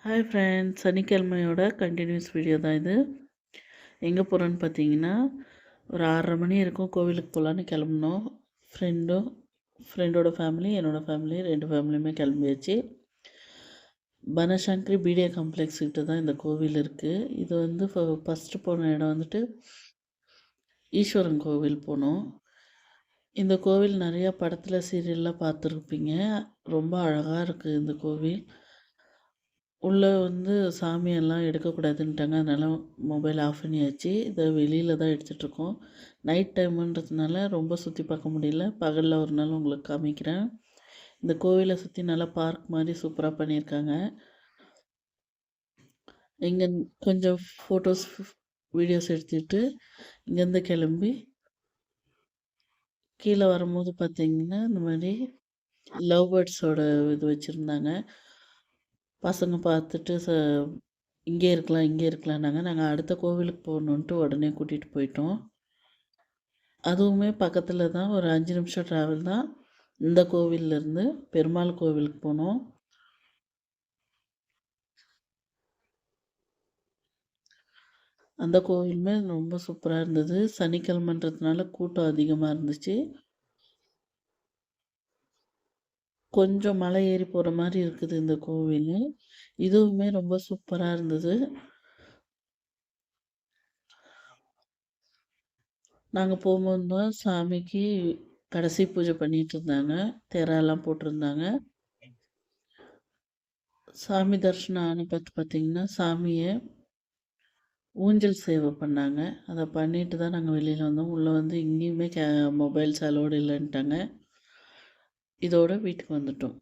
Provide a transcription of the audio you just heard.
Hi friends, சனிக்கிழமையோட continuous video தான் இது. எங்கே போகிறோன்னு பார்த்தீங்கன்னா, ஒரு 6:30 மணி இருக்கும், கோவிலுக்கு போகலான்னு கிளம்புனோம். ஃப்ரெண்டோட ஃபேமிலி, என்னோடய ஃபேமிலி, 2 ஃபேமிலியுமே கிளம்பியாச்சு. பனசங்கரி பிடிஏ காம்ப்ளெக்ஸ் கிட்ட தான் இந்த கோவில் இருக்குது. இது வந்து ஃபஸ்ட்டு போன இடம் வந்துட்டு ஈஸ்வரன் கோவில் போனோம். இந்த கோவில் நிறையா படத்தில் சீரியல்லாம் பார்த்துருப்பீங்க. ரொம்ப அழகாக இருக்குது இந்த கோவில். உள்ளே வந்து சாமியெல்லாம் எடுக்கக்கூடாதுன்ட்டாங்க. அதனால் மொபைல் ஆஃப் பண்ணியாச்சு. இதை வெளியில் தான் எடுத்துகிட்ருக்கோம். நைட் டைமுன்றதுனால ரொம்ப சுற்றி பார்க்க முடியல. பகலில் ஒரு நாள் உங்களுக்கு காமிக்கிறேன். இந்த கோவிலை சுற்றி நல்லா பார்க் மாதிரி சூப்பராக பண்ணியிருக்காங்க. இங்கே கொஞ்சம் ஃபோட்டோஸ் வீடியோஸ் எடுத்துகிட்டு இங்கேருந்து கிளம்பி கீழே வரும்போது பார்த்திங்கன்னா இந்த மாதிரி லவ் பேர்ட்ஸோட இது வச்சுருந்தாங்க. பசங்க பார்த்துட்டு இங்கே இருக்கலாம்னாங்க. நாங்கள் அடுத்த கோவிலுக்கு போகணுன்ட்டு உடனே கூட்டிகிட்டு போயிட்டோம். அதுவுமே பக்கத்தில் தான், ஒரு 5 நிமிஷம் ட்ராவல் தான். இந்த கோவில்லேருந்து பெருமாள் கோவிலுக்கு போனோம். அந்த கோவிலுமே ரொம்ப சூப்பராக இருந்தது. சனிக்கிழமைன்றதுனால கூட்டம் அதிகமாக இருந்துச்சு. கொஞ்சம் மலை ஏறி போகிற மாதிரி இருக்குது இந்த கோவில். இதுவுமே ரொம்ப சூப்பராக இருந்தது. நாங்கள் போகும்போது தான் சாமிக்கு கடைசி பூஜை பண்ணிகிட்டு இருந்தாங்க. திரையெல்லாம் போட்டிருந்தாங்க. சாமி தரிசனம் ஆன பார்த்திங்கன்னா சாமியை ஊஞ்சல் சேவை பண்ணாங்க. அதை பண்ணிட்டு தான் நாங்கள் வெளியில் வந்தோம். உள்ளே வந்து இங்கேயுமே மொபைல்ஸ் அலோடு இல்லைன்ட்டாங்க. இதோட வீட்டுக்கு வந்துட்டோம்.